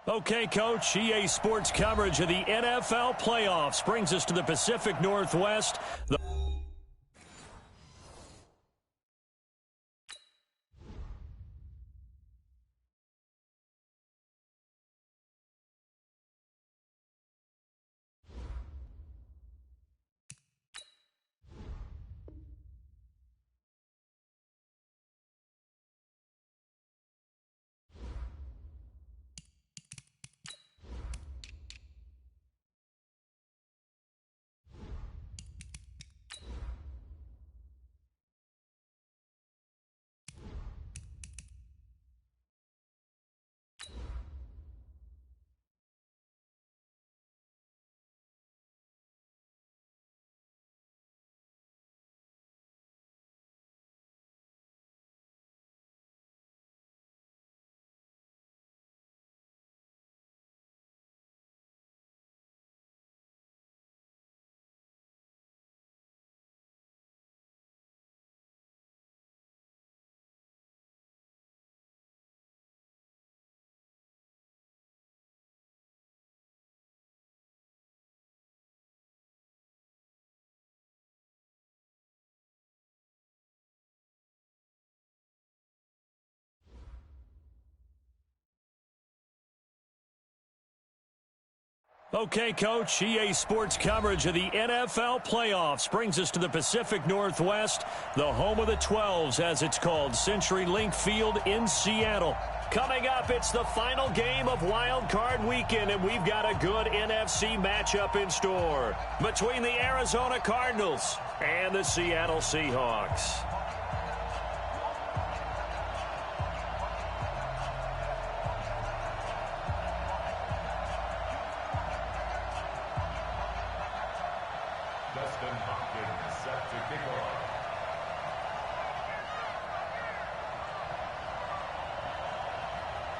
Okay, Coach, EA Sports coverage of the NFL playoffs brings us to the Pacific Northwest. Okay, Coach, EA Sports coverage of the NFL playoffs brings us to the Pacific Northwest, the home of the 12s, as it's called, CenturyLink Field in Seattle. Coming up, it's the final game of Wild Card Weekend, and we've got a good NFC matchup in store between the Arizona Cardinals and the Seattle Seahawks.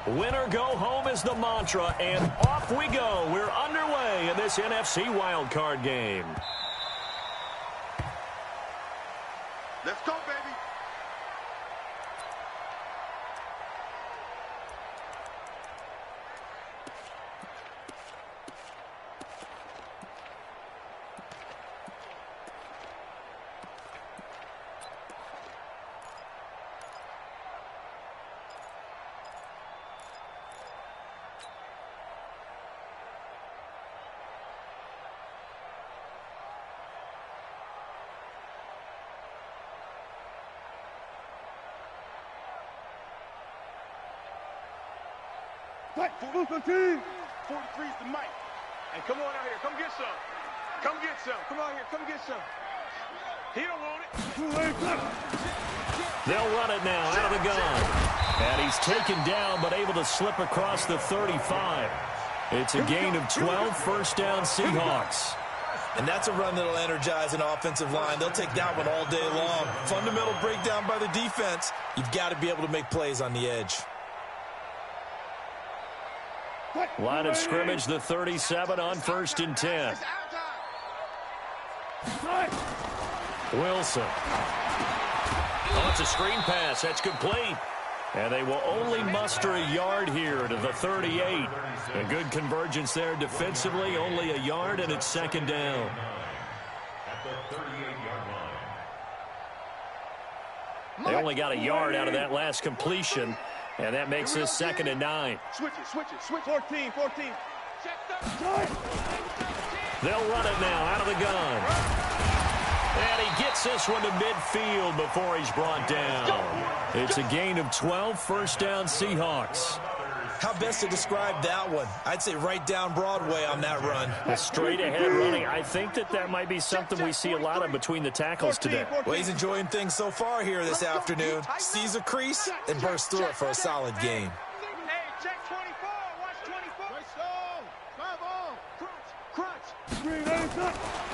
Winner go home is the mantra, and off we go. We're underway in this NFC wildcard game. Let's go, baby. Fight for the team. 43's the mic. Hey, come on out here. Come get some. Come get some. Come on here. Come get some. He don't want it. They'll run it now out of the gun. And he's taken down but able to slip across the 35. It's a gain of 12, first down Seahawks. And that's a run that'll energize an offensive line. They'll take that one all day long. Fundamental breakdown by the defense. You've got to be able to make plays on the edge. Line of scrimmage, the 37 on 1st and 10. Wilson. Oh, it's a screen pass. That's complete. And they will only muster a yard here to the 38. A good convergence there defensively, only a yard, and it's 2nd down. They only got a yard out of that last completion. And that makes this 2nd and 9. Switch it, switch it, switch. 14, 14. They'll run it now out of the gun. And he gets this one to midfield before he's brought down. It's a gain of 12, first down Seahawks. How best to describe that one? I'd say right down Broadway on that run. A straight ahead running. I think that might be something we see a lot of between the tackles today. Well, he's enjoying things so far here this afternoon. Sees a crease and bursts through it for a solid gain. Hey, check 24. Watch 24. Crunch.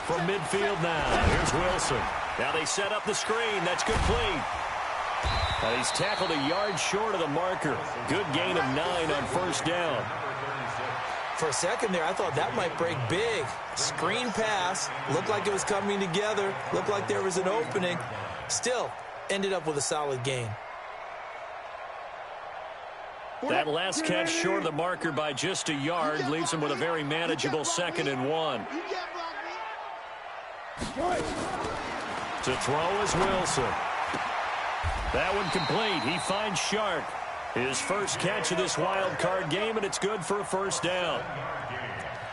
From midfield now, here's Wilson. Now they set up the screen. That's complete. And he's tackled a yard short of the marker. Good gain of 9 on 1st down. For a second there, I thought that might break big. Screen pass. Looked like it was coming together. Looked like there was an opening. Still, ended up with a solid gain. That last catch short of the marker by just a yard leaves him with a very manageable 2nd and 1. To throw is Wilson. That one complete. He finds Sharp. His first catch of this wild card game, and it's good for a 1st down.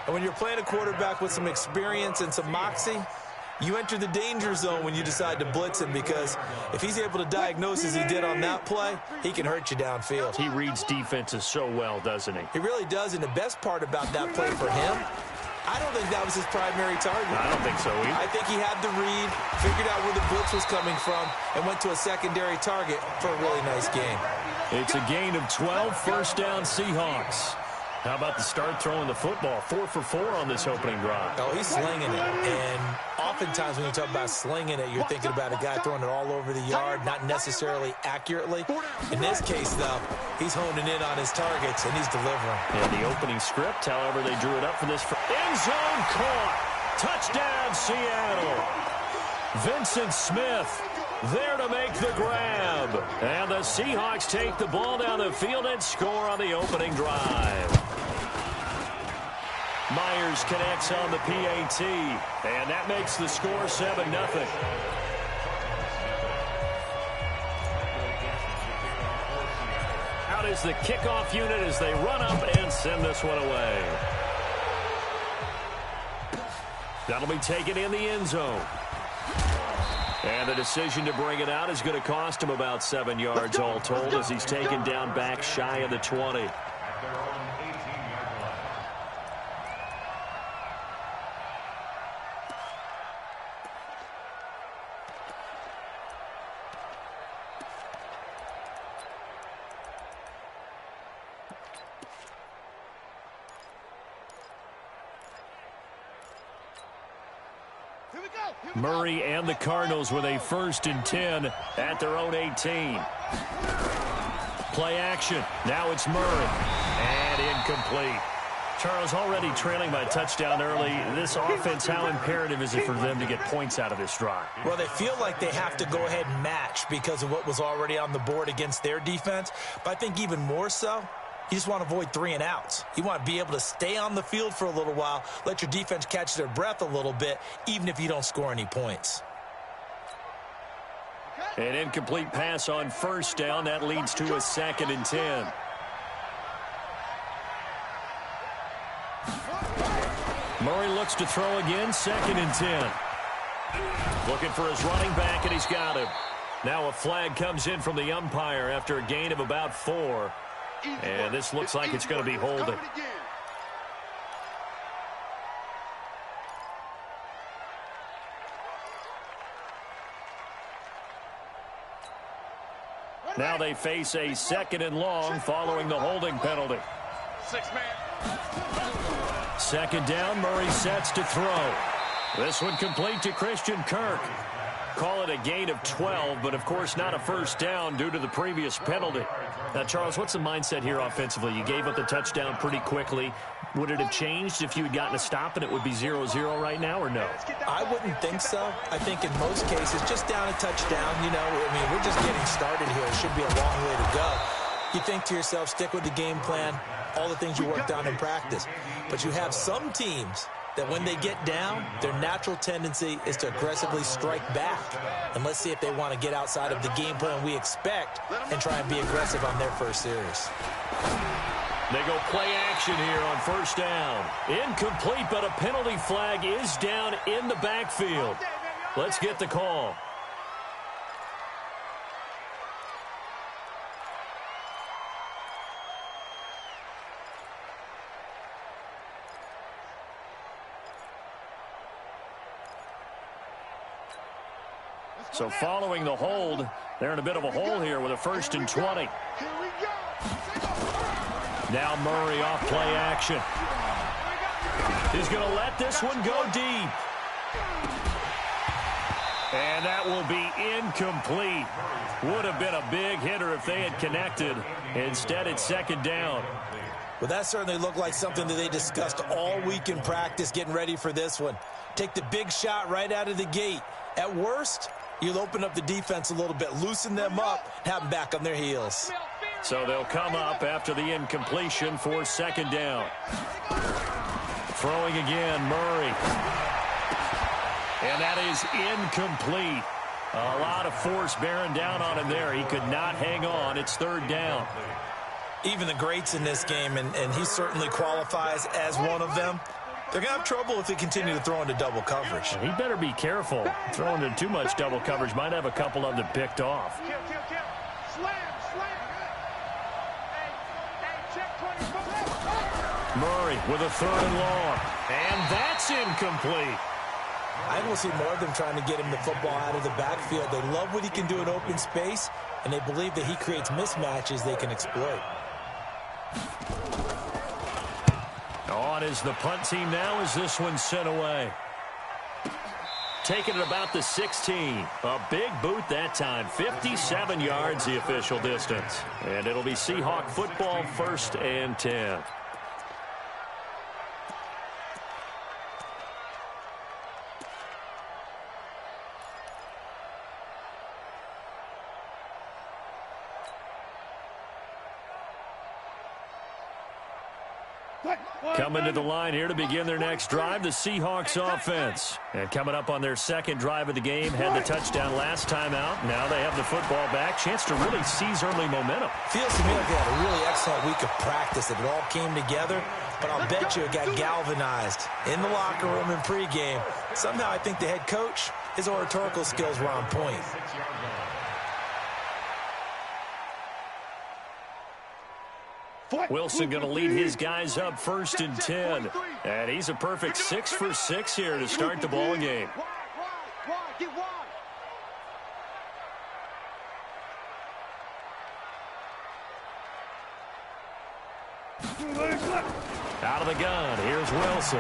And when you're playing a quarterback with some experience and some moxie, you enter the danger zone when you decide to blitz him, because if he's able to diagnose as he did on that play, he can hurt you downfield. He reads defenses so well, doesn't he? He really does, and the best part about that play for him, I don't think that was his primary target. I don't think so either. I think he had the read, figured out where the blitz was coming from, and went to a secondary target for a really nice game. It's a gain of 12, 1st down Seahawks. How about the start throwing the football? 4 for 4 on this opening drive. Oh, he's slinging it. And oftentimes when you talk about slinging it, you're thinking about a guy throwing it all over the yard, not necessarily accurately. In this case, though, he's honing in on his targets, and he's delivering. And the opening script, however, they drew it up for this. End zone caught. Touchdown, Seattle. Vincent Smith there to make the grab. And the Seahawks take the ball down the field and score on the opening drive. Myers connects on the PAT, and that makes the score 7-0. Out is the kickoff unit as they run up and send this one away. That'll be taken in the end zone. And the decision to bring it out is going to cost him about 7 yards all told, as he's taken down back shy of the 20. Murray and the Cardinals with a 1st and 10 at their own 18. Play action. Now it's Murray. And incomplete. Charles, already trailing by a touchdown early. This offense, how imperative is it for them to get points out of this drive? Well, they feel like they have to go ahead and match because of what was already on the board against their defense. But I think even more so, you just want to avoid 3 and outs. You want to be able to stay on the field for a little while, let your defense catch their breath a little bit, even if you don't score any points. An incomplete pass on 1st down. That leads to a 2nd and 10. Murray looks to throw again. 2nd and 10. Looking for his running back, and he's got him. Now a flag comes in from the umpire after a gain of about 4. And this looks like it's going to be holding. Now they face a 2nd and long following the holding penalty. 6-man. 2nd down, Murray sets to throw. This one complete to Christian Kirk. Call it a gain of 12, but of course not a 1st down due to the previous penalty. Now, Charles, what's the mindset here offensively? You gave up the touchdown pretty quickly. Would it have changed if you had gotten a stop and it would be 0-0 right now, or no? I wouldn't think so. I think in most cases, just down a touchdown, you know, I mean, we're just getting started here. It should be a long way to go. You think to yourself, stick with the game plan, all the things you worked on in practice. But you have some teams that when they get down, their natural tendency is to aggressively strike back. And let's see if they want to get outside of the game plan we expect and try and be aggressive on their first series. They go play action here on 1st down. Incomplete, but a penalty flag is down in the backfield. Let's get the call. So following the hold, they're in a bit of a hole here with a 1st and 20. Now Murray off play action. He's going to let this one go deep. And that will be incomplete. Would have been a big hitter if they had connected. Instead, it's 2nd down. Well, that certainly looked like something that they discussed all week in practice, getting ready for this one. Take the big shot right out of the gate. At worst, you'll open up the defense a little bit, loosen them up, have them back on their heels. So they'll come up after the incompletion for second down. Throwing again, Murray. And that is incomplete. A lot of force bearing down on him there. He could not hang on. It's third down. Even the greats in this game, and he certainly qualifies as one of them, they're going to have trouble if they continue to throw into double coverage. He better be careful. Throwing into too much double coverage might have a couple of them picked off. Murray with a third and long. And that's incomplete. I will see more of them trying to get him the football out of the backfield. They love what he can do in open space, and they believe that he creates mismatches they can exploit. On is the punt team now as this one's sent away. Taking it about the 16. A big boot that time. 57 yards the official distance. And it'll be Seahawk football, 1st and 10. Coming to the line here to begin their next drive, the Seahawks offense. And coming up on their second drive of the game, had the touchdown last time out. Now they have the football back. Chance to really seize early momentum. Feels to me like they had a really excellent week of practice. That it all came together. But I'll bet you it got galvanized in the locker room in pregame. Somehow I think the head coach, his oratorical skills were on point. Wilson going to lead his guys up 1st and 10. And he's a perfect 6 for 6 here to start the ball game. Out of the gun, here's Wilson.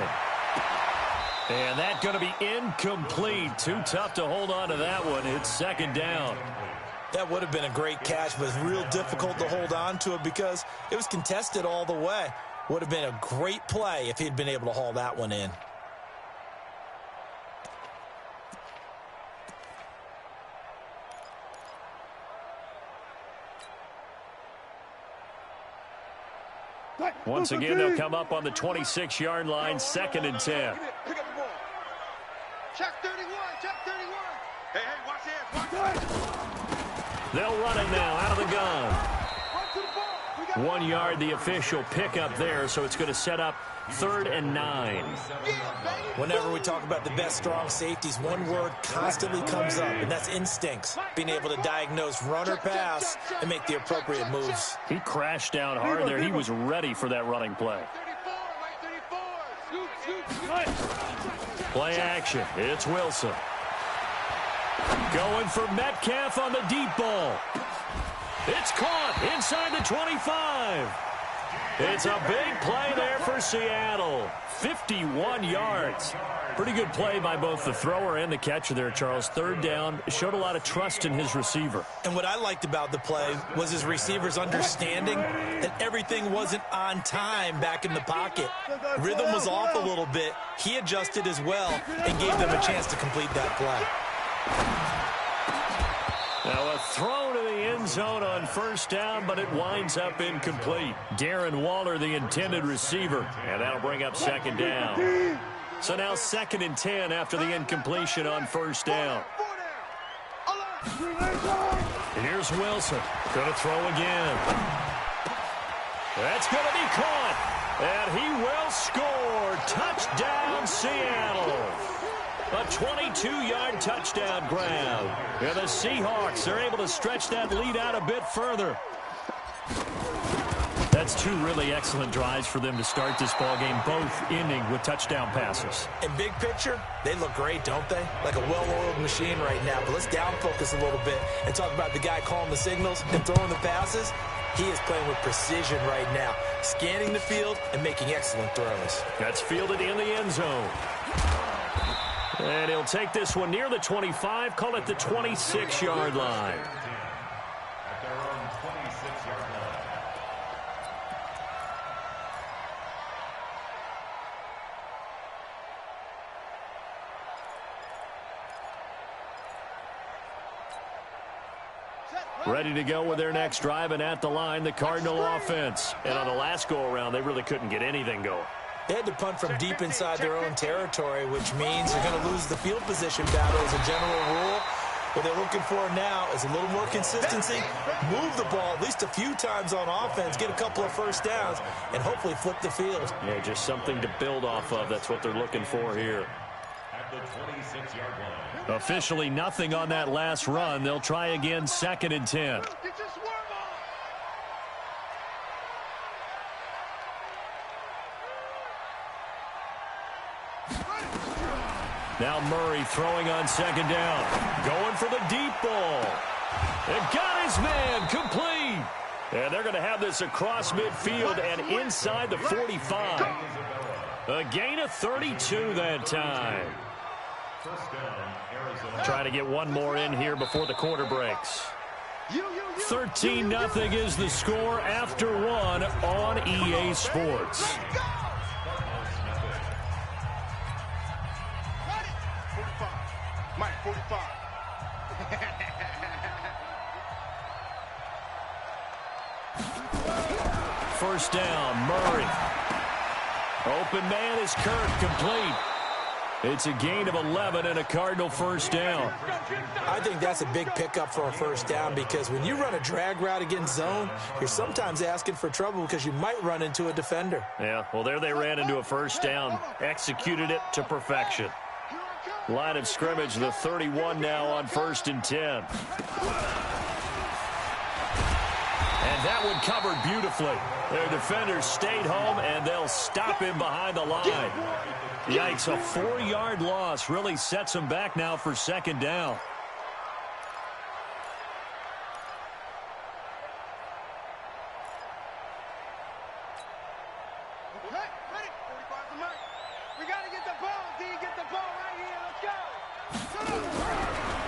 And that's going to be incomplete. Too tough to hold on to that one. It's second down. That would have been a great catch, but it's real difficult to hold on to it because it was contested all the way. Would have been a great play if he'd been able to haul that one in. Once again, they'll come up on the 26-yard line, 2nd and 10. Check 31, check 31. Hey, watch this. They'll run it now out of the gun. 1 yard, the official pickup there, so it's going to set up 3rd and 9. Whenever we talk about the best strong safeties, one word constantly comes up, and that's instincts. Being able to diagnose run or pass and make the appropriate moves. He crashed down hard there. He was ready for that running play. Play action. It's Wilson. Going for Metcalf on the deep ball. It's caught inside the 25. It's a big play there for Seattle. 51 yards. Pretty good play by both the thrower and the catcher there, Charles. 3rd down. Showed a lot of trust in his receiver. And what I liked about the play was his receiver's understanding that everything wasn't on time back in the pocket. Rhythm was off a little bit. He adjusted as well and gave them a chance to complete that play. Now a throw to the end zone on 1st down, but it winds up incomplete. Darren Waller, the intended receiver, and that'll bring up 2nd down. So now 2nd and 10 after the incompletion on 1st down. Here's Wilson. Going to throw again. That's going to be caught. And he will score. Touchdown, Seattle. A 22-yard touchdown grab. And the Seahawks are able to stretch that lead out a bit further. That's 2 really excellent drives for them to start this ballgame, both ending with touchdown passes. In big picture, they look great, don't they? Like a well-oiled machine right now. But let's down focus a little bit and talk about the guy calling the signals and throwing the passes. He is playing with precision right now, scanning the field and making excellent throws. That's fielded in the end zone. And he'll take this one near the 25, call it the 26-yard line. Ready to go with their next drive, and at the line, the Cardinal offense. And on the last go-around, they really couldn't get anything going. They had to punt from deep inside their own territory, which means they're going to lose the field position battle as a general rule. What they're looking for now is a little more consistency, move the ball at least a few times on offense, get a couple of first downs, and hopefully flip the field. Yeah, just something to build off of. That's what they're looking for here. Officially nothing on that last run. They'll try again, 2nd and 10. Now Murray throwing on 2nd down. Going for the deep ball. And got his man complete. And they're going to have this across midfield and inside the 45. A gain of 32 that time. Trying to get one more in here before the quarter breaks. 13-0 is the score after one on EA Sports. Mike, 45. First down, Murray. Open man is Kirk, complete. It's a gain of 11 and a Cardinal first down. I think that's a big pickup for a first down because when you run a drag route against zone, you're sometimes asking for trouble because you might run into a defender. Yeah, well, there they ran into a first down, executed it to perfection. Line of scrimmage, the 31 now on 1st and 10. And that one covered beautifully. Their defenders stayed home, and they'll stop him behind the line. Yikes, a 4-yard loss really sets them back now for 2nd down.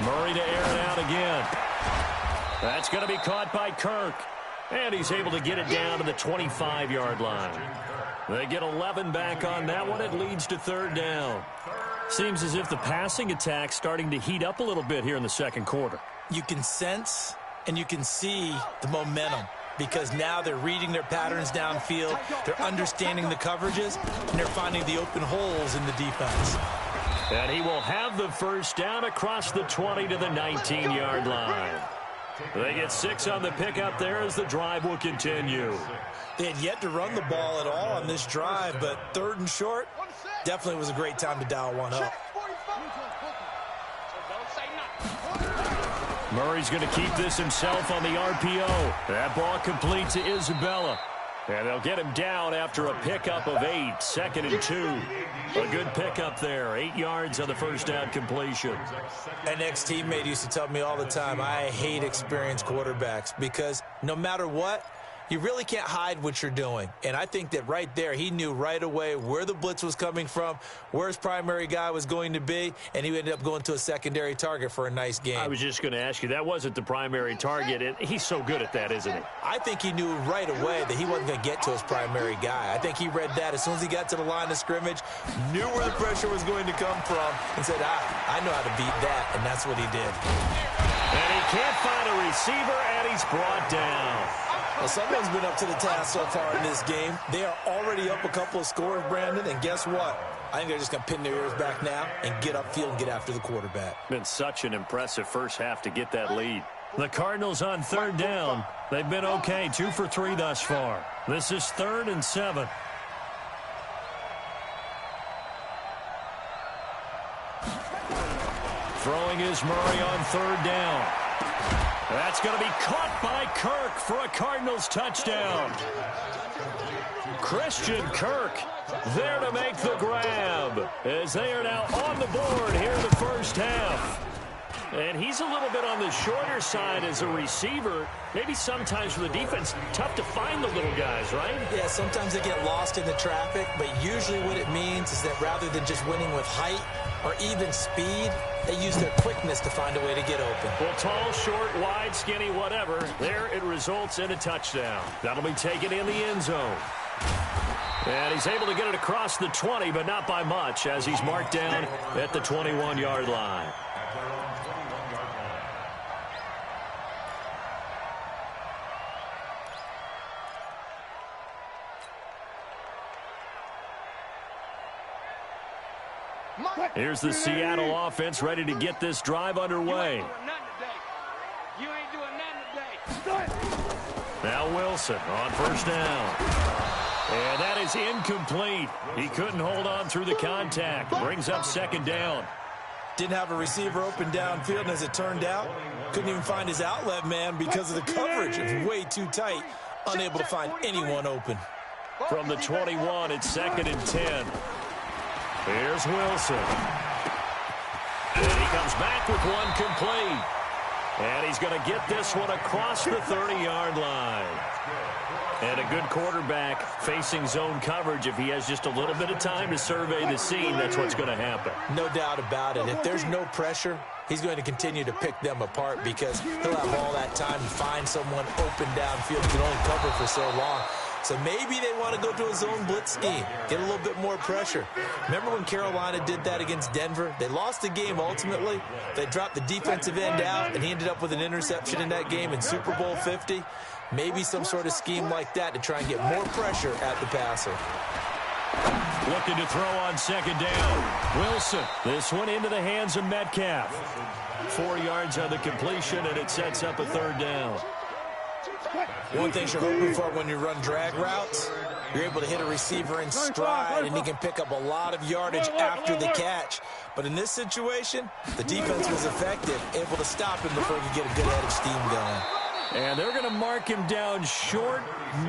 Murray to air it out again. That's going to be caught by Kirk. And he's able to get it down to the 25-yard line. They get 11 back on that one. It leads to 3rd down. Seems as if the passing attack's starting to heat up a little bit here in the 2nd quarter. You can sense and you can see the momentum because now they're reading their patterns downfield, they're understanding the coverages, and they're finding the open holes in the defense. And he will have the first down across the 20 to the 19-yard line. They get 6 on the pickup there as the drive will continue. They had yet to run the ball at all on this drive, but 3rd and short definitely was a great time to dial one up. Murray's going to keep this himself on the RPO. That ball complete to Isabella. And they'll get him down after a pickup of 8, 2nd and 2. A good pickup there, 8 yards on the first down completion. An ex-teammate used to tell me all the time, I hate experienced quarterbacks because no matter what, you really can't hide what you're doing. And I think that right there, he knew right away where the blitz was coming from, where his primary guy was going to be, and he ended up going to a secondary target for a nice game. I was just going to ask you, that wasn't the primary target, and he's so good at that, isn't he? I think he knew right away that he wasn't going to get to his primary guy. I think he read that as soon as he got to the line of scrimmage, knew where the pressure was going to come from, and said, I know how to beat that, and that's what he did. And he can't find a receiver, and he's brought down. Well, someone's been up to the task so far in this game. They are already up a couple of scores, Brandon, and guess what? I think they're just going to pin their ears back now and get upfield and get after the quarterback. Been such an impressive first half to get that lead. The Cardinals on 3rd down. They've been okay, 2 for 3 thus far. This is 3rd and 7. Throwing is Murray on 3rd down. That's going to be caught by Kirk for a Cardinals touchdown. Christian Kirk there to make the grab as they are now on the board here in the first half. And he's a little bit on the shorter side as a receiver. Maybe sometimes for the defense, tough to find the little guys, right? Yeah, sometimes they get lost in the traffic, but usually what it means is that rather than just winning with height or even speed, they use their quickness to find a way to get open. Well, tall, short, wide, skinny, whatever, there it results in a touchdown. That'll be taken in the end zone. And he's able to get it across the 20, but not by much, as he's marked down at the 21-yard line. Here's the Seattle offense ready to get this drive underway. You ain't doing nothing today. Now Wilson on first down. And that is incomplete. He couldn't hold on through the contact. Brings up second down. Didn't have a receiver open downfield, and as it turned out, couldn't even find his outlet man because of the coverage. It was way too tight. Unable to find anyone open. From the 21, it's 2nd and 10. Here's Wilson. And he comes back with one complete. And he's going to get this one across the 30-yard line. And a good quarterback facing zone coverage. If he has just a little bit of time to survey the scene, that's what's going to happen. No doubt about it. If there's no pressure, he's going to continue to pick them apart because he'll have all that time to find someone open downfield. He can only cover for so long. So maybe they want to go to a zone blitz scheme, get a little bit more pressure. Remember when Carolina did that against Denver? They lost the game ultimately. They dropped the defensive end out, and he ended up with an interception in that game in Super Bowl 50. Maybe some sort of scheme like that to try and get more pressure at the passer. Looking to throw on second down. Wilson, this one into the hands of Metcalf. 4 yards on the completion, and it sets up a third down. One thing you're hoping for when you run drag routes, you're able to hit a receiver in stride, and he can pick up a lot of yardage after the catch. But in this situation, the defense was effective, able to stop him before he could get a good head of steam going. And they're going to mark him down short,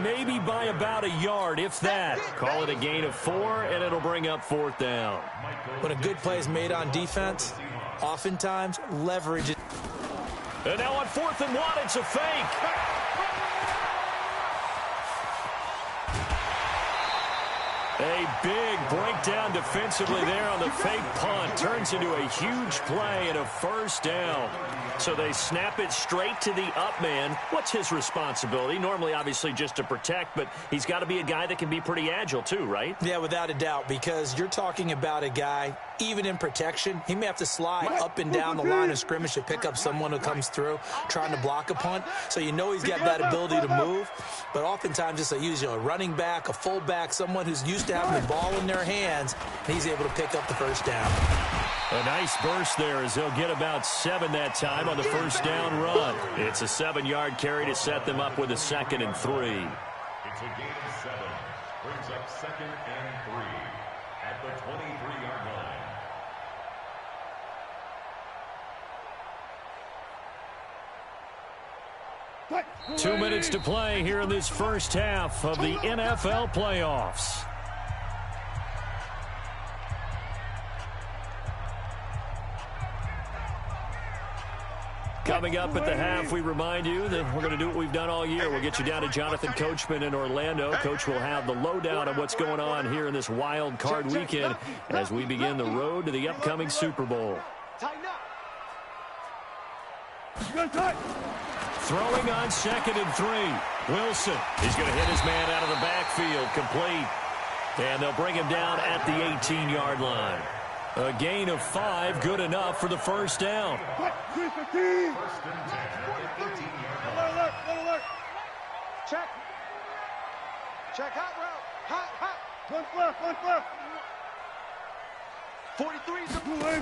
maybe by about a yard, if that. Call it a gain of 4, and it'll bring up 4th down. When a good play is made on defense, oftentimes leverage it. And now on 4th and 1, it's a fake. A big breakdown defensively there on the fake punt. Turns into a huge play and a first down. So they snap it straight to the up man. What's his responsibility? Normally, obviously, just to protect, but he's got to be a guy that can be pretty agile too, right? Yeah, without a doubt, because you're talking about a guy, even in protection, he may have to slide up and down the line of scrimmage to pick up someone who comes through trying to block a punt. So you know he's got that ability to move. But oftentimes, it's a running back, a fullback, someone who's used to having the ball in their hands, and he's able to pick up the first down. A nice burst there as they'll get about 7 that time on the first down run. It's a 7-yard carry to set them up with a 2nd and 3. It's a gain of 7. Brings up 2nd and 3 at the 23-yard line. 2 minutes to play here in this first half of the NFL playoffs. Coming up at the half, we remind you that we're going to do what we've done all year. We'll get you down to Jonathan Coachman in Orlando. Coach will have the lowdown on what's going on here in this wild card weekend as we begin the road to the upcoming Super Bowl. Throwing on 2nd and 3. Wilson is going to hit his man out of the backfield, complete. And they'll bring him down at the 18-yard line. A gain of 5, good enough for the first down. Check. Check hot route. Hot. One left. 43 is the blue.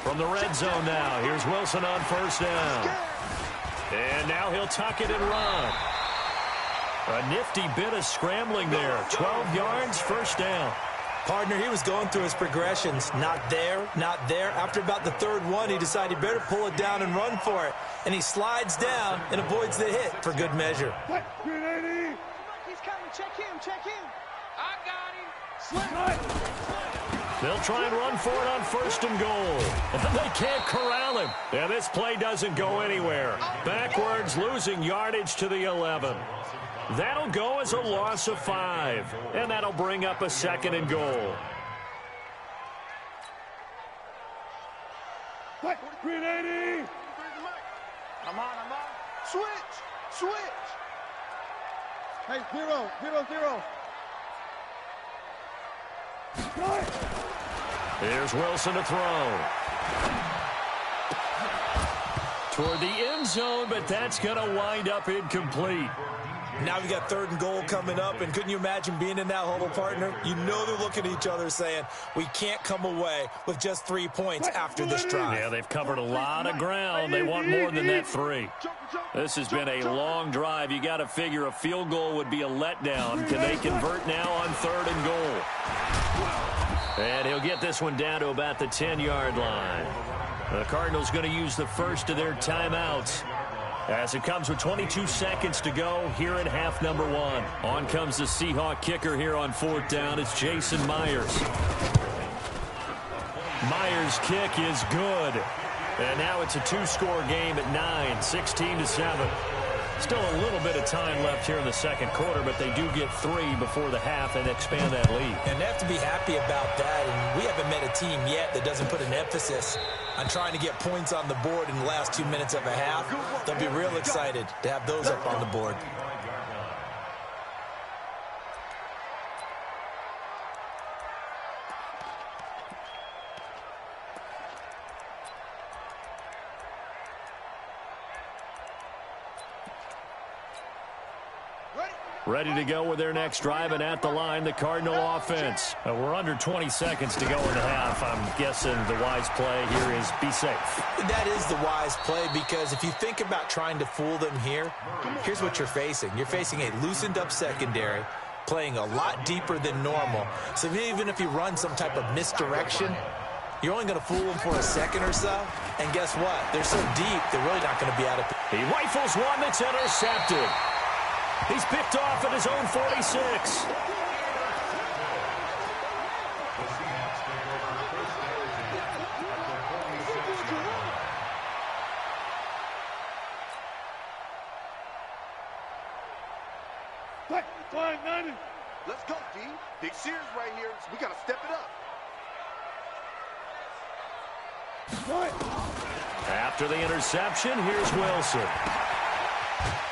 From the red zone now, here's Wilson on first down. And now he'll tuck it and run. A nifty bit of scrambling there. 12 yards, first down. Partner, he was going through his progressions. Not there. After about the 3rd one, he decided he better pull it down and run for it. And he slides down and avoids the hit for good measure. He's coming. Check him. I got him. They'll try and run for it on 1st and goal. They can't corral him. And this play doesn't go anywhere. Backwards, losing yardage to the 11. That'll go as a loss of 5. And that'll bring up a 2nd and goal. Green 80. I'm on. Switch. Hey, 0. Here's Wilson to throw. Toward the end zone, but that's going to wind up incomplete. Now we got 3rd and goal coming up, and couldn't you imagine being in that huddle, partner? You know they're looking at each other saying, we can't come away with just 3 points after this drive. Yeah, they've covered a lot of ground. They want more than that 3. This has been a long drive. You got to figure a field goal would be a letdown. Can they convert now on 3rd and goal? And he'll get this one down to about the 10-yard line. The Cardinals going to use the first of their timeouts, as it comes with 22 seconds to go here in half number 1. On comes the Seahawk kicker here on 4th down. It's Jason Myers. Myers' kick is good. And now it's a 2-score game at 9, 16-7. Still a little bit of time left here in the second quarter, but they do get 3 before the half and expand that lead. And they have to be happy about that. And we haven't met a team yet that doesn't put an emphasis on trying to get points on the board in the last 2 minutes of a half. They'll be real excited to have those up on the board. Ready to go with their next drive, and at the line, the Cardinal offense. We're under 20 seconds to go in the half. I'm guessing the wise play here is be safe. That is the wise play, because if you think about trying to fool them here, here's what you're facing. You're facing a loosened up secondary, playing a lot deeper than normal. So even if you run some type of misdirection, you're only going to fool them for a second or so. And guess what? They're so deep, they're really not going to be able to. He rifles one that's intercepted. He's picked off at his own 46. Let's go, D. Big series right here. So we got to step it up. After the interception, here's Wilson.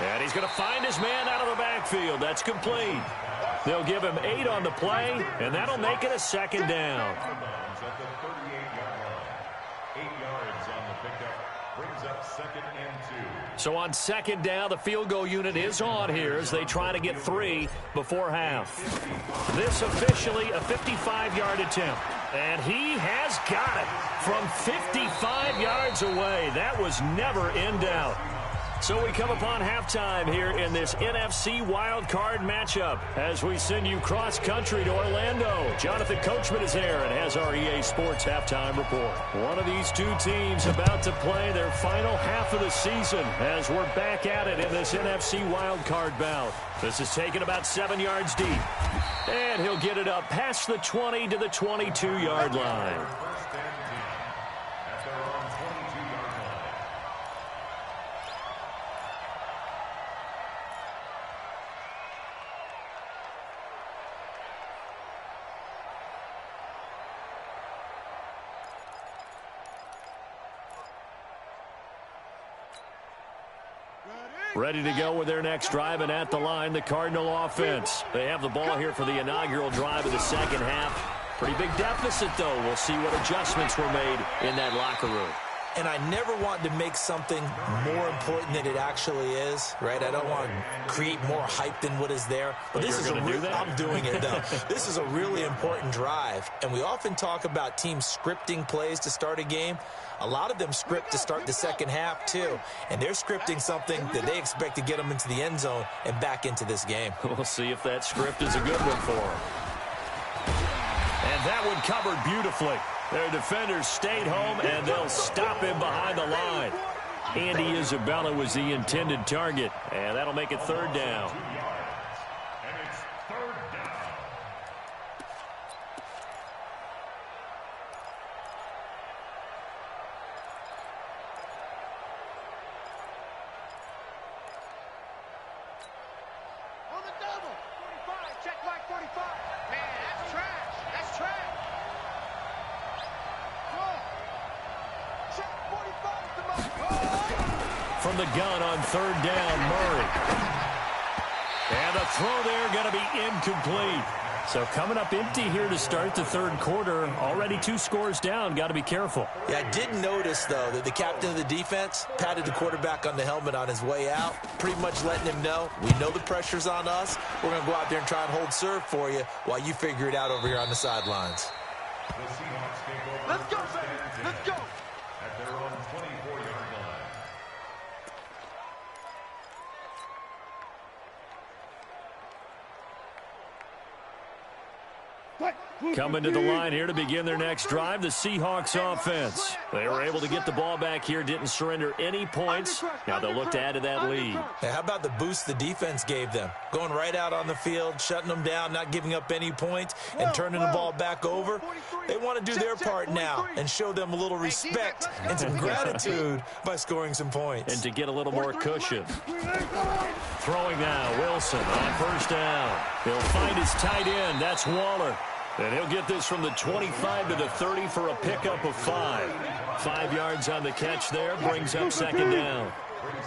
And he's going to find his man out of the backfield. That's complete. They'll give him 8 on the play, and that'll make it a second down. So on second down, the field goal unit is on here as they try to get 3 before half. This officially a 55-yard attempt. And he has got it from 55 yards away. That was never in doubt. So we come upon halftime here in this NFC wildcard matchup as we send you cross-country to Orlando. Jonathan Coachman is there and has our EA Sports halftime report. One of these two teams about to play their final half of the season as we're back at it in this NFC wildcard bout. This is taken about 7 yards deep. And he'll get it up past the 20 to the 22-yard line. Ready to go with their next drive, and at the line, the Cardinal offense. They have the ball here for the inaugural drive of the second half. Pretty big deficit, though. We'll see what adjustments were made in that locker room. And I never want to make something more important than it actually is, right? I don't want to create more hype than what is there. But this is I'm doing it, though. This is a really important drive. And we often talk about teams scripting plays to start a game. A lot of them script to start the second half, too. And they're scripting something that they expect to get them into the end zone and back into this game. We'll see if that script is a good one for them. And that one covered beautifully. Their defenders stayed home, and they'll stop him behind the line. Andy Isabella was the intended target, and that'll make it third down. From the gun on third down, Murray. And the throw there going to be incomplete. So coming up empty here to start the third quarter. Already 2 scores down. Got to be careful. Yeah, I did notice, though, that the captain of the defense patted the quarterback on the helmet on his way out, pretty much letting him know, we know the pressure's on us. We're going to go out there and try and hold serve for you while you figure it out over here on the sidelines. Let's go, baby. Let's go. At their own 24-yard line. Coming to the line here to begin their next drive, the Seahawks offense. They were able to get the ball back here, didn't surrender any points. Now they'll look to add to that lead. Hey, how about the boost the defense gave them? Going right out on the field, shutting them down, not giving up any points, and turning the ball back over. They want to do their part now and show them a little respect and some gratitude by scoring some points. And to get a little more cushion. Throwing now, Wilson on first down. He'll find his tight end. That's Waller. And he'll get this from the 25 to the 30 for a pickup of 5. 5 yards on the catch there, brings up second down.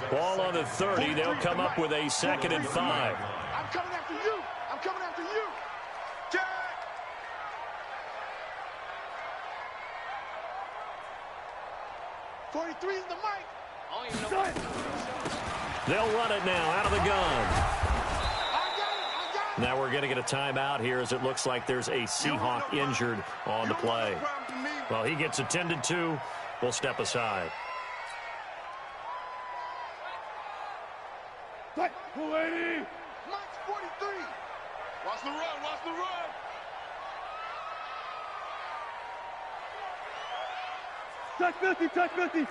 Ball on the 30, they'll come up with a 2nd and 5. I'm coming after you. I'm coming after you. Jack. '43 is the mic. I don't even know. They'll run it now out of the gun. Now we're going to get a timeout here as it looks like there's a Seahawk injured on the play. Well, he gets attended to. We'll step aside. Mike's 43. Watch the run. Watch the run. Touch 50. Touch 50.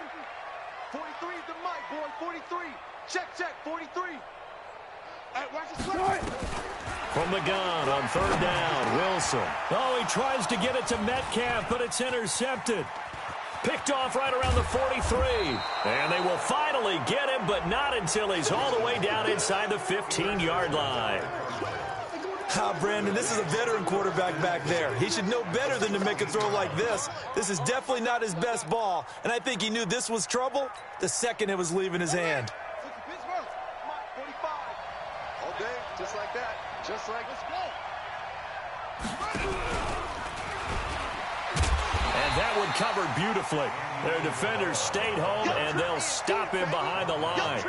43 is the mic, boy. 43. Check. 43. Watch the slide. From the gun on third down, Wilson. Oh, he tries to get it to Metcalf, but it's intercepted. Picked off right around the 43. And they will finally get him, but not until he's all the way down inside the 15-yard line. Brandon, this is a veteran quarterback back there. He should know better than to make a throw like this. This is definitely not his best ball, and I think he knew this was trouble the second it was leaving his hand. Just like that. Just like, let's go. And that one covered beautifully. Their defenders stayed home, and they'll stop him behind the line.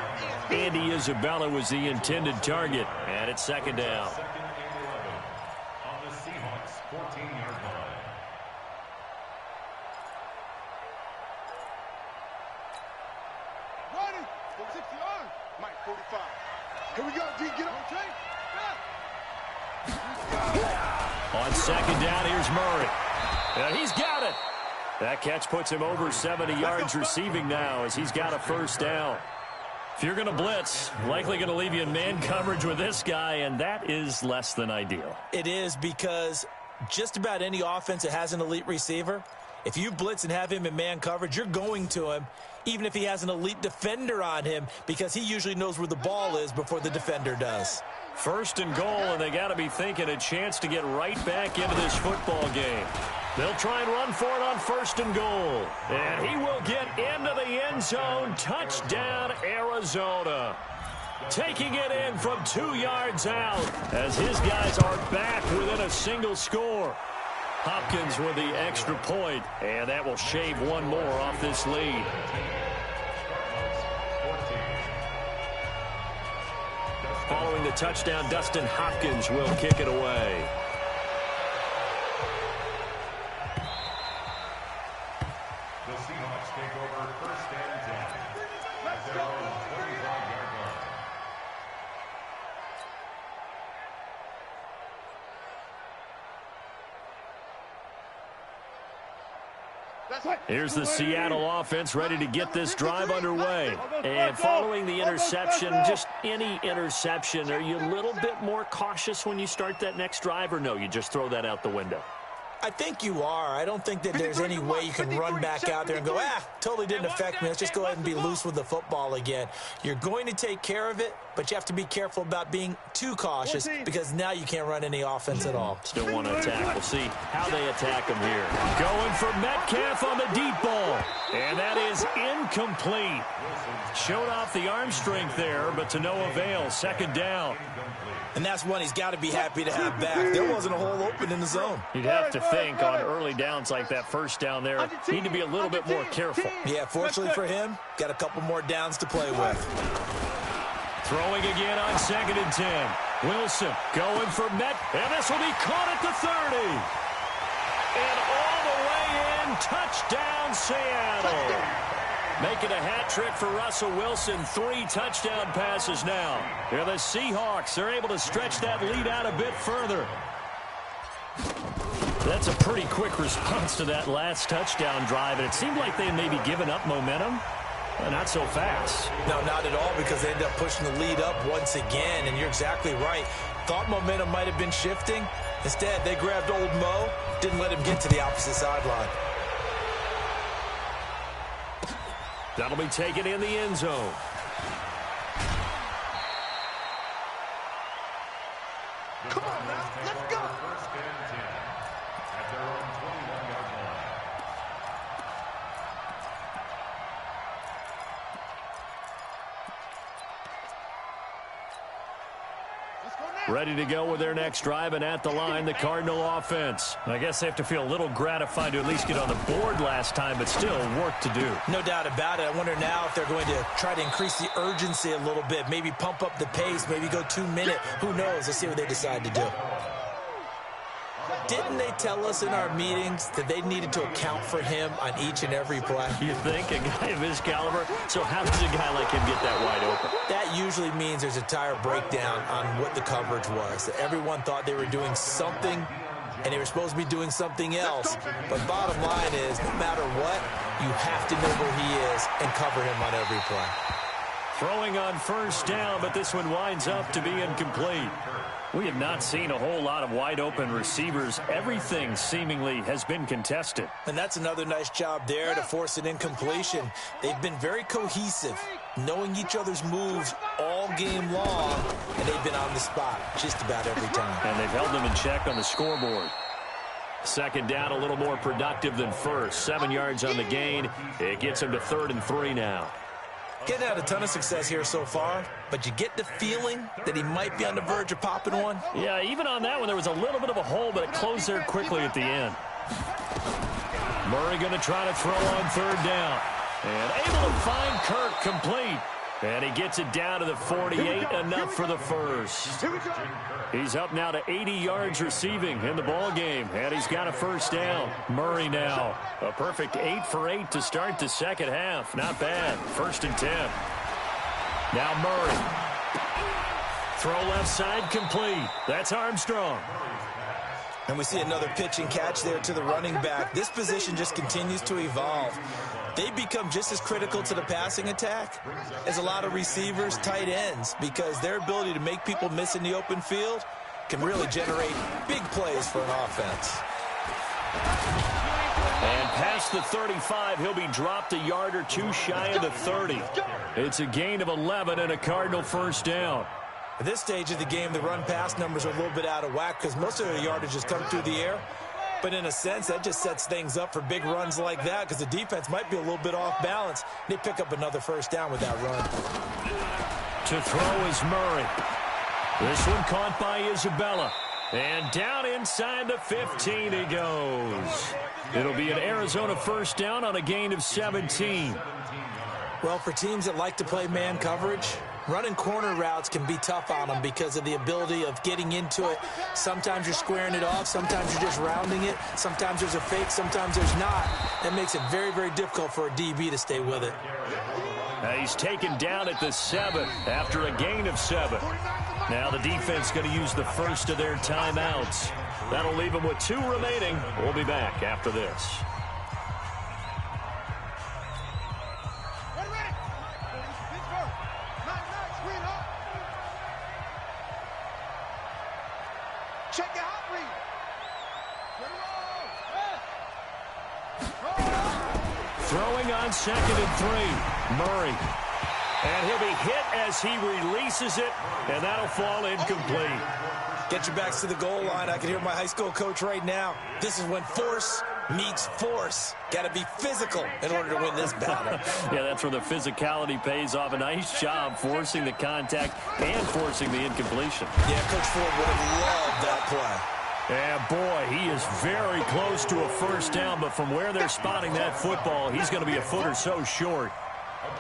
Andy Isabella was the intended target, and it's second down. Second and 11 on the Seahawks' 14-yard line. Running. 60 yards. Mike, 45. Here we go, D. Get up. On second down, here's Murray. And he's got it. That catch puts him over 70 yards receiving now as he's got a first down. If you're going to blitz, likely going to leave you in man coverage with this guy, and that is less than ideal. It is, because just about any offense that has an elite receiver, if you blitz and have him in man coverage, you're going to him, even if he has an elite defender on him, because he usually knows where the ball is before the defender does. First and goal, and they got to be thinking a chance to get right back into this football game. They'll try and run for it on first and goal. And he will get into the end zone. Touchdown, Arizona. Taking it in from 2 yards out as his guys are back within a single score. Hopkins with the extra point, and that will shave one more off this lead. Following the touchdown, Dustin Hopkins will kick it away. The Seahawks take over first and 10 at their own 25-yard line. Here's the Seattle offense ready to get this drive underway. And following the interception, just any interception, are you a little bit more cautious when you start that next drive, or no, you just throw that out the window? I think you are. I don't think that there's any way you can run back out there and go, totally didn't affect me. Let's just go ahead and be loose with the football again. You're going to take care of it, but you have to be careful about being too cautious because now you can't run any offense at all. Still want to attack. We'll see how they attack him here. Going for Metcalf on the deep ball. And that is incomplete. Showed off the arm strength there, but to no avail. Second down. And that's one he's got to be happy to have back. There wasn't a hole open in the zone. You'd have to think on early downs like that first down there, need to be a little bit more careful. Yeah, fortunately for him, got a couple more downs to play with. Throwing again on 2nd and 10. Wilson going for Met, and this will be caught at the 30. And all the way in, touchdown Seattle. Making a hat trick for Russell Wilson. 3 touchdown passes now. Here the Seahawks are able to stretch that lead out a bit further. That's a pretty quick response to that last touchdown drive, and it seemed like they may be giving up momentum. Not so fast. No, not at all, because they ended up pushing the lead up once again, and you're exactly right. Thought momentum might have been shifting. Instead, they grabbed old Mo, didn't let him get to the opposite sideline. That'll be taken in the end zone. Come on now, let's go. First and 10 at their own 21-yard line. Ready to go with their next drive, and at the line, the Cardinal offense. I guess they have to feel a little gratified to at least get on the board last time, but still work to do. No doubt about it. I wonder now if they're going to try to increase the urgency a little bit, maybe pump up the pace, maybe go 2-minute. Who knows? Let's see what they decide to do. Didn't they tell us in our meetings that they needed to account for him on each and every play? You think? A guy of his caliber? So how does a guy like him get that wide open? That usually means there's a entire breakdown on what the coverage was. That everyone thought they were doing something, and they were supposed to be doing something else. But bottom line is, no matter what, you have to know where he is and cover him on every play. Throwing on first down, but this one winds up to be incomplete. We have not seen a whole lot of wide-open receivers. Everything seemingly has been contested. And that's another nice job there to force an incompletion. They've been very cohesive, knowing each other's moves all game long, and they've been on the spot just about every time. And they've held them in check on the scoreboard. Second down, a little more productive than first. 7 yards on the gain. It gets them to 3rd and 3 now. Getting had a ton of success here so far, but you get the feeling that he might be on the verge of popping one. Yeah, even on that one, there was a little bit of a hole, but it closed there quickly at the end. Murray going to try to throw on 3rd down. And able to find Kirk complete. And he gets it down to the 48, enough for the first. He's up now to 80 yards receiving in the ball game, and he's got a first down. Murray now, a perfect 8 for 8 to start the second half. Not bad. 1st and 10. Now Murray. Throw left side complete. That's Armstrong. And we see another pitch and catch there to the running back. This position just continues to evolve. They become just as critical to the passing attack as a lot of receivers, tight ends, because their ability to make people miss in the open field can really generate big plays for an offense. And past the 35, he'll be dropped a yard or two shy of the 30. It's a gain of 11 and a Cardinal first down. At this stage of the game, the run-pass numbers are a little bit out of whack because most of their yardage has come through the air. But in a sense, that just sets things up for big runs like that because the defense might be a little bit off balance. They pick up another first down with that run. To throw is Murray. This one caught by Isabella. And down inside the 15 he goes. It'll be an Arizona first down on a gain of 17. Well, for teams that like to play man coverage, running corner routes can be tough on them because of the ability of getting into it. Sometimes you're squaring it off. Sometimes you're just rounding it. Sometimes there's a fake. Sometimes there's not. That makes it very, very difficult for a DB to stay with it. He's taken down at the 7 after a gain of 7. Now the defense going to use the first of their timeouts. That'll leave them with 2 remaining. We'll be back after this. Check it out, Reed. Throwing on 2nd and 3. Murray. And he'll be hit as he releases it, and that'll fall incomplete. Get your backs to the goal line. I can hear my high school coach right now. This is when force meets force. Got to be physical in order to win this battle. Yeah, that's where the physicality pays off. A nice job forcing the contact and forcing the incompletion. Yeah, Coach Ford would have loved that play. Yeah, boy, he is very close to a first down, but from where they're spotting that football, he's going to be a foot or so short.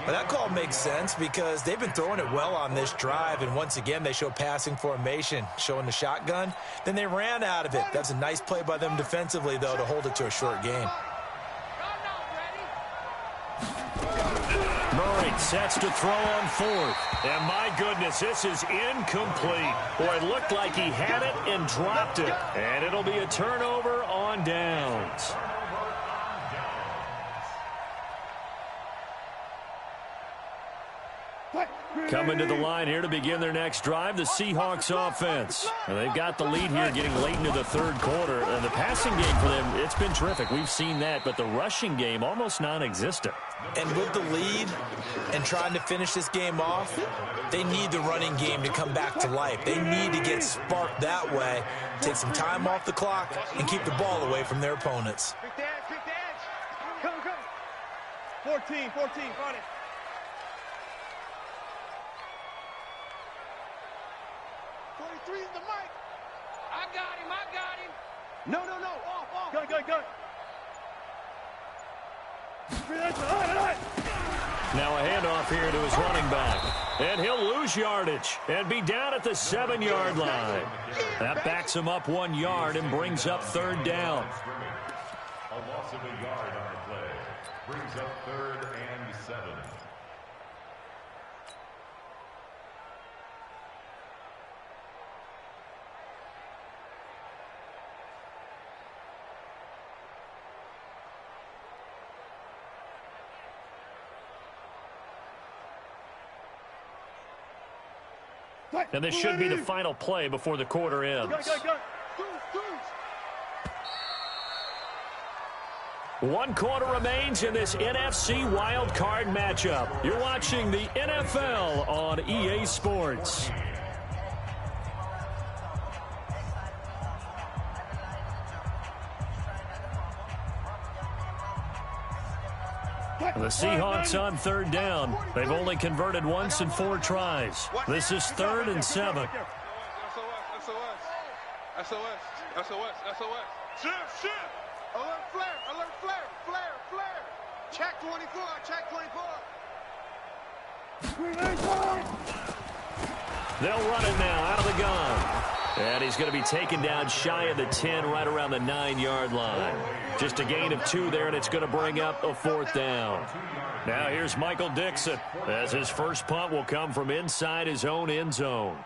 But that call makes sense because they've been throwing it well on this drive, and once again, they show passing formation, showing the shotgun. Then they ran out of it. That's a nice play by them defensively, though, to hold it to a short game. Murray sets to throw on fourth. And my goodness, this is incomplete. Boy, it looked like he had it and dropped it. And it'll be a turnover on downs. Coming to the line here to begin their next drive, the Seahawks offense. And they've got the lead here getting late into the third quarter. And the passing game for them, it's been terrific. We've seen that, but the rushing game almost non-existent. And with the lead and trying to finish this game off, they need the running game to come back to life. They need to get sparked that way, take some time off the clock, and keep the ball away from their opponents. Pick the edge, pick the edge. Come, come. 14, got it. The mic. I got him. No. Off. Gun. Now a handoff here to his running back. And he'll lose yardage and be down at the 7-yard line. That backs him up 1 yard and brings up third down. A loss of a yard on the play. Brings up 3rd and 7. And this should be the final play before the quarter ends. One quarter remains in this NFC wildcard matchup. You're watching the NFL on EA Sports. The Seahawks on third down. They've only converted once in 4 tries. This is 3rd and 7. SOS. Shift. Alert flare. Check 24. They'll run it now out of the gun. And he's going to be taken down shy of the 10, right around the 9-yard line. Just a gain of 2 there, and it's going to bring up a 4th down. Now here's Michael Dixon, as his first punt will come from inside his own end zone.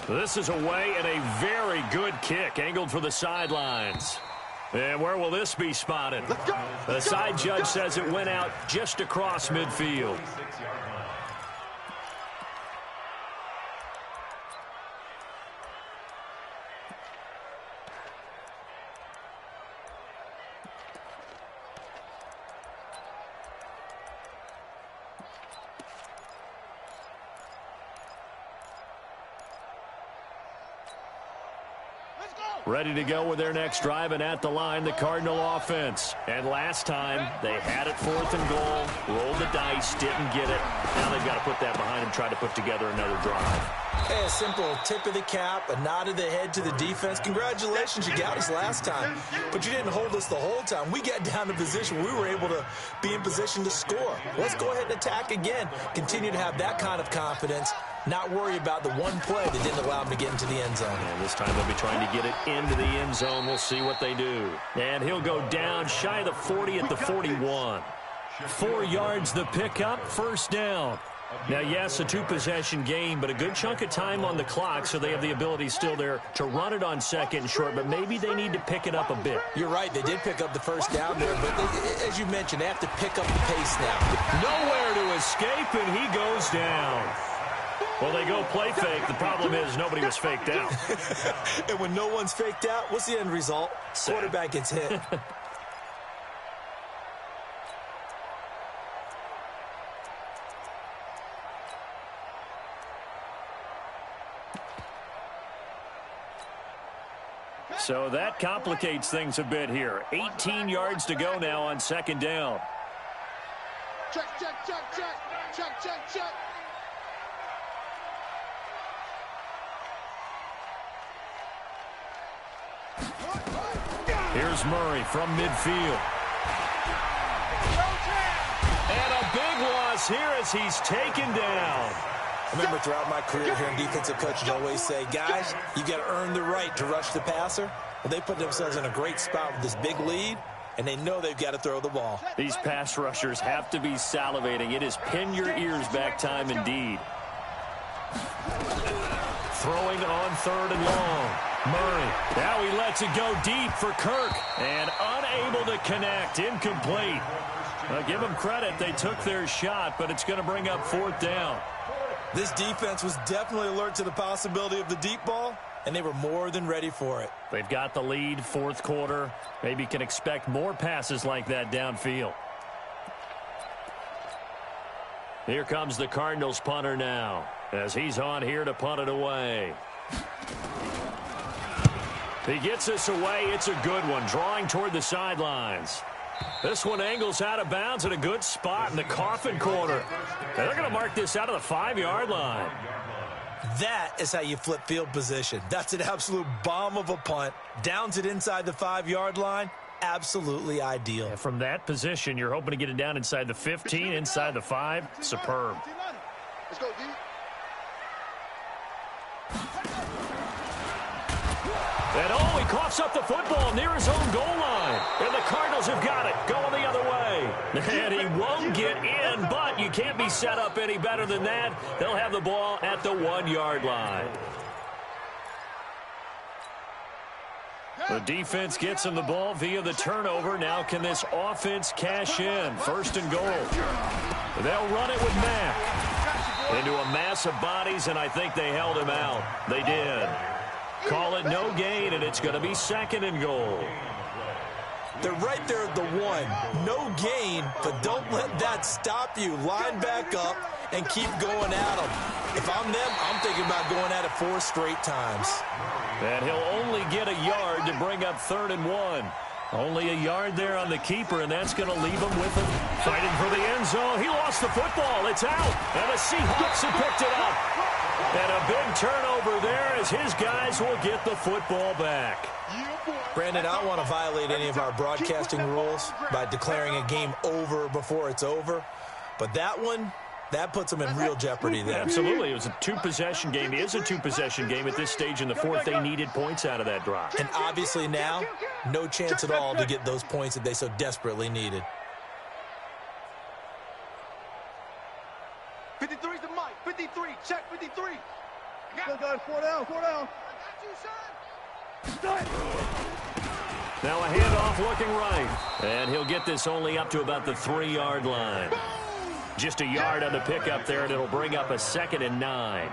This is away and a very good kick, angled for the sidelines. And where will this be spotted? The side judge says it went out just across midfield. Ready to go with their next drive, and at the line, the Cardinal offense. And last time, they had it 4th and goal, rolled the dice, didn't get it. Now they've got to put that behind them, try to put together another drive. Hey, a simple tip of the cap, a nod of the head to the defense. Congratulations, you got us last time, but you didn't hold us the whole time. We got down to position where we were able to be in position to score. Let's go ahead and attack again. Continue to have that kind of confidence. Not worry about the one play that didn't allow him to get into the end zone. And this time they'll be trying to get it into the end zone. We'll see what they do. And he'll go down shy of the 40 at the 41. 4 yards the pickup, first down. Now, yes, a 2-possession game, but a good chunk of time on the clock, so they have the ability still there to run it on 2nd and short, but maybe they need to pick it up a bit. You're right. They did pick up the first down there, but they, as you mentioned, they have to pick up the pace now. Nowhere to escape, and he goes down. Well, they go play fake. The problem is nobody was faked out. And when no one's faked out, what's the end result? Quarterback gets hit. So that complicates things a bit here. 18 yards to go now on second down. Check, check, check, check, check, check, check. Here's Murray from midfield. And a big loss here as he's taken down. I remember throughout my career hearing defensive coaches always say, guys, you got to earn the right to rush the passer. Well, they put themselves in a great spot with this big lead, and they know they've got to throw the ball. These pass rushers have to be salivating. It is pin your ears back time indeed. Throwing on third and long. Murray. Now he lets it go deep for Kirk. And unable to connect. Incomplete. Give them credit. They took their shot, but it's going to bring up fourth down. This defense was definitely alert to the possibility of the deep ball, and they were more than ready for it. They've got the lead, fourth quarter. Maybe can expect more passes like that downfield. Here comes the Cardinals punter now, as he's on here to punt it away. He gets this away. It's a good one, drawing toward the sidelines. This one angles out of bounds at a good spot in the coffin corner. And they're going to mark this out of the 5-yard line. That is how you flip field position. That's an absolute bomb of a punt. Downs it inside the 5-yard line. Absolutely ideal. And from that position, you're hoping to get it down inside the 15, inside the 5. Superb. Let's go, D. And oh, he coughs up the football near his own goal line. And the Cardinals have got it, going the other way. And he won't get in, but you can't be set up any better than that. They'll have the ball at the 1-yard line. The defense gets him the ball via the turnover. Now can this offense cash in? First and goal. They'll run it with Mack. Into a mass of bodies, and I think they held him out. They did. Call it no gain, and it's going to be second and goal. They're right there at the 1. No gain, but don't let that stop you. Line back up and keep going at them. If I'm them, I'm thinking about going at it 4 straight times. And he'll only get a yard to bring up third and 1. Only a yard there on the keeper, and that's going to leave him with him. Fighting for the end zone. He lost the football. It's out. And the Seahawks have picked it up. And a big turnover there as his guys will get the football back. Brandon, I don't want to violate any of our broadcasting rules by declaring a game over before it's over. But that one, that puts them in real jeopardy there. Absolutely. It was a 2-possession game. It is a 2-possession game at this stage in the fourth. They needed points out of that drive. And obviously now, no chance at all to get those points that they so desperately needed. 53's the mic. 53. Check 53. Go, guys. 4 down. 4 down. Now a handoff looking right. And he'll get this only up to about the 3-yard line. Just a yard on the pickup there, and it'll bring up a 2nd and 9.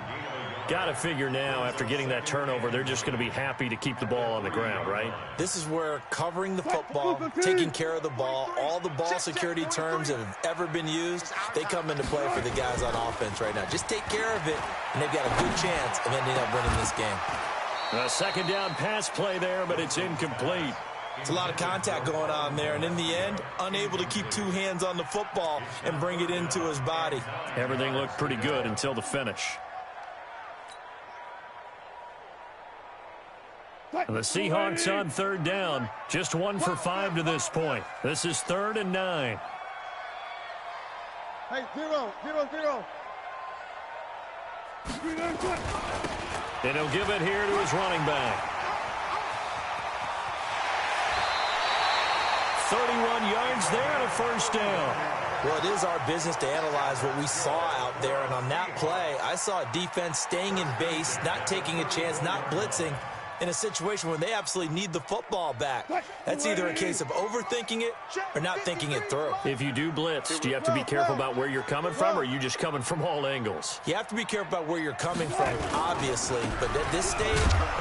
Got to figure now, after getting that turnover, they're just going to be happy to keep the ball on the ground, right? This is where covering the football, taking care of the ball, all the ball security terms that have ever been used, they come into play for the guys on offense right now. Just take care of it, and they've got a good chance of ending up winning this game. A second down pass play there, but it's incomplete. It's a lot of contact going on there, and in the end, unable to keep 2 hands on the football and bring it into his body. Everything looked pretty good until the finish. And the Seahawks on third down. Just 1 for 5 to this point. This is 3rd and 9. Hey, 0, 0, 0. And he'll give it here to his running back. 31 yards there and a first down. Well, it is our business to analyze what we saw out there, and on that play, I saw a defense staying in base, not taking a chance, not blitzing, in a situation where they absolutely need the football back. That's either a case of overthinking it or not thinking it through. If you do blitz, do you have to be careful about where you're coming from, or are you just coming from all angles? You have to be careful about where you're coming from, obviously, but at this stage...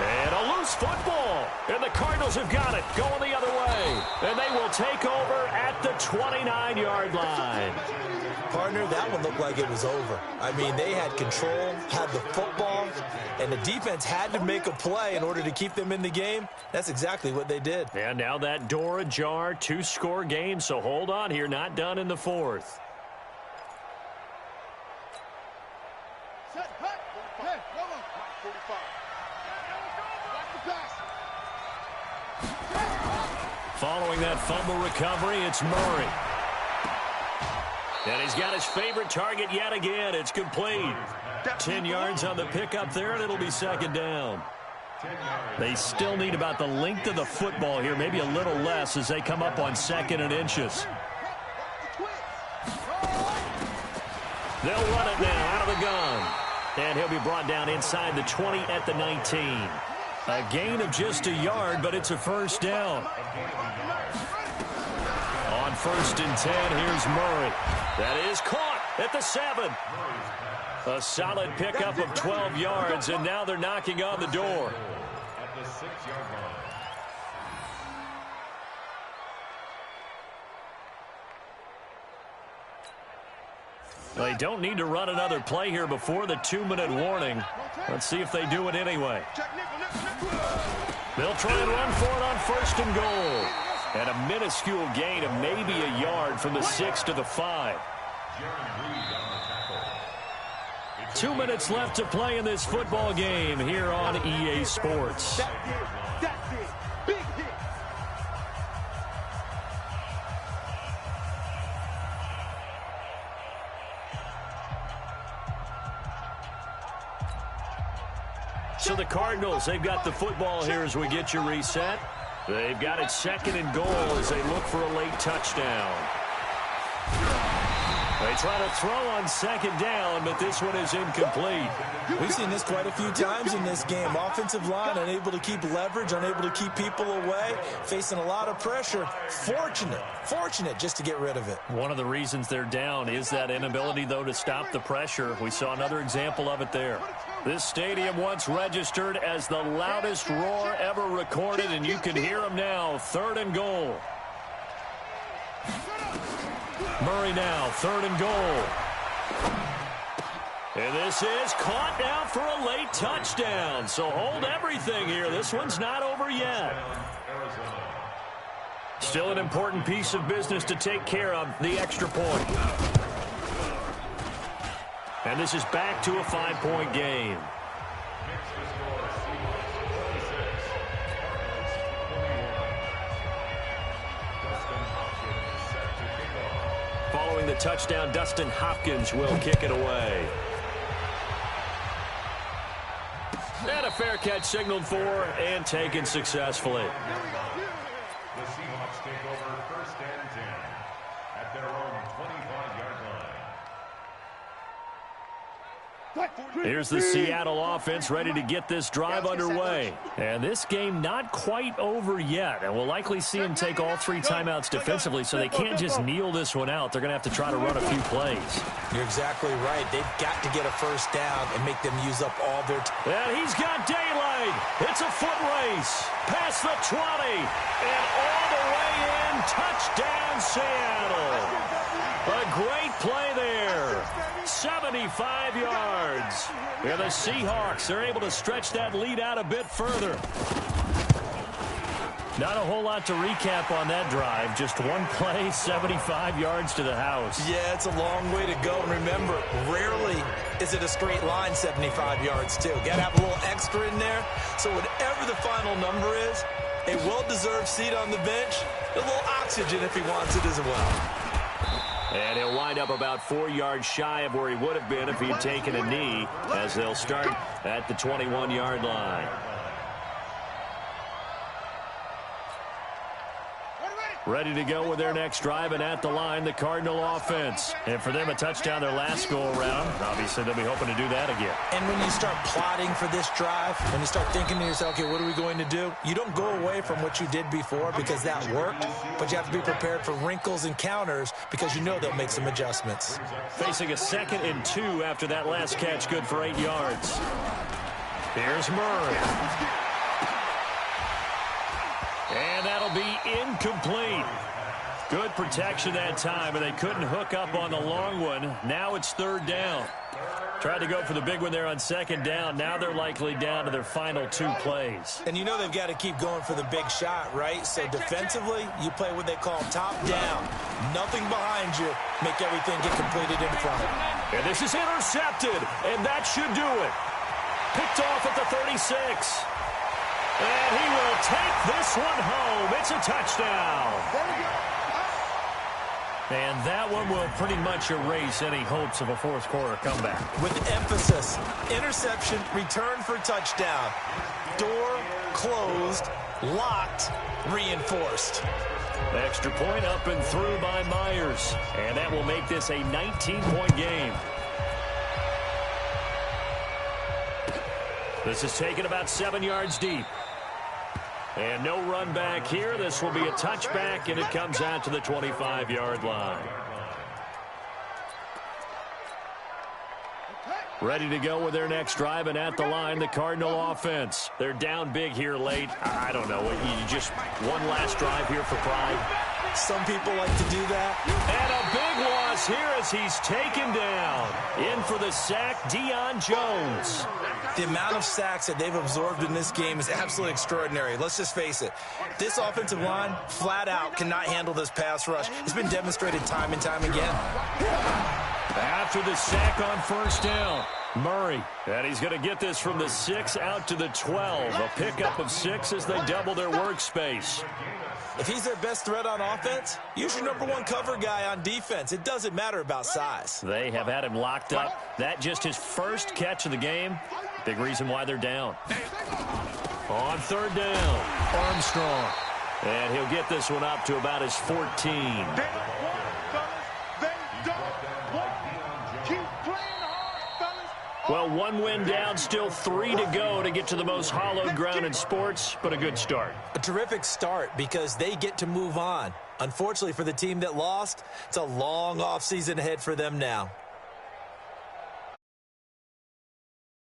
And a loose football, and the Cardinals have got it, going the other way, and they will take over at the 29-yard line. Partner, that one looked like it was over. I mean, they had control, had the football, and the defense had to make a play in order to keep them in the game. That's exactly what they did. And now that door ajar, 2-score game, so hold on here, not done in the fourth. Following that fumble recovery, it's Murray. And he's got his favorite target yet again. It's complete. 10 yards on the pickup there, and it'll be second down. They still need about the length of the football here, maybe a little less as they come up on 2nd and inches. They'll run it now out of the gun. And he'll be brought down inside the 20 at the 19. A gain of just a yard, but it's a first down. On 1st and 10, here's Murray. That is caught at the 7. A solid pickup of 12 yards, and now they're knocking on the door. At the 6-yard line. They don't need to run another play here before the 2-minute warning. Let's see if they do it anyway. They'll try and run for it on 1st and goal. And a minuscule gain of maybe a yard from the 6 to the 5. 2 minutes left to play in this football game here on EA Sports. That's it. Big hit. So the Cardinals, they've got the football here as we get you reset. They've got it 2nd and goal as they look for a late touchdown. They try to throw on 2nd down, but this one is incomplete. We've seen this quite a few times in this game. Offensive line unable to keep leverage, unable to keep people away, facing a lot of pressure. Fortunate just to get rid of it. One of the reasons they're down is that inability, though, to stop the pressure. We saw another example of it there. This stadium once registered as the loudest roar ever recorded, and you can hear them now. 3rd and goal. Murray now, 3rd and goal. And this is caught now for a late touchdown. So hold everything here. This one's not over yet. Still an important piece of business to take care of, the extra point. And this is back to a 5-point game. Following the touchdown, Dustin Hopkins will kick it away. And a fair catch signaled for and taken successfully. The Seahawks take over 1st and 10 at their own 25-yard line. Here's the Seattle offense ready to get this drive underway. And this game not quite over yet. And we'll likely see them take all 3 timeouts defensively, so they can't just kneel this one out. They're going to have to try to run a few plays. You're exactly right. They've got to get a first down and make them use up all their time. And he's got daylight. It's a foot race. Past the 20. And all the way in. Touchdown, Seattle. A great play there. 75 yards. And the Seahawks are able to stretch that lead out a bit further. Not a whole lot to recap on that drive. Just one play, 75 yards to the house. Yeah, it's a long way to go. And remember, rarely is it a straight line 75 yards, too. Got to have a little extra in there. So whatever the final number is, a well-deserved seat on the bench, a little oxygen if he wants it as well. And he'll wind up about 4 yards shy of where he would have been if he'd taken a knee, as they'll start at the 21-yard line. Ready to go with their next drive, and at the line, the Cardinal offense. And for them, a touchdown their last go-around. Obviously, they'll be hoping to do that again. And when you start plotting for this drive, when you start thinking to yourself, okay, what are we going to do? You don't go away from what you did before because that worked, but you have to be prepared for wrinkles and counters because you know they'll make some adjustments. Facing a 2nd and 2 after that last catch, good for 8 yards. Here's Murray. And that'll be incomplete. Good protection that time, and they couldn't hook up on the long one. Now it's 3rd down. Tried to go for the big one there on 2nd down. Now they're likely down to their final 2 plays. And you know they've got to keep going for the big shot, right? So defensively, you play what they call top down. Nothing behind you. Make everything get completed in front. And this is intercepted, and that should do it. Picked off at the 36. And he will take this one home. It's a touchdown. And that one will pretty much erase any hopes of a 4th quarter comeback. With emphasis, interception, return for touchdown. Door closed, locked, reinforced. Extra point up and through by Myers. And that will make this a 19-point game. This is taken about 7 yards deep. And no run back here. This will be a touchback, and it comes out to the 25-yard line. Ready to go with their next drive, and at the line, the Cardinal offense. They're down big here late. I don't know. You just one last drive here for pride. Some people like to do that. And a big loss here as he's taken down. In for the sack, Deion Jones. The amount of sacks that they've absorbed in this game is absolutely extraordinary. Let's just face it. This offensive line, flat out, cannot handle this pass rush. It's been demonstrated time and time again. After the sack on 1st down, Murray. And he's going to get this from the 6 out to the 12. A pickup of 6 as they double their workspace. If he's their best threat on offense, use your #1 cover guy on defense. It doesn't matter about size. They have had him locked up. That just his first catch of the game. Big reason why they're down. On 3rd down, Armstrong. And he'll get this one up to about his 14. Well, 1 win down, still 3 to go to get to the most hallowed ground in sports, but a good start. A terrific start because they get to move on. Unfortunately for the team that lost, it's a long offseason ahead for them now.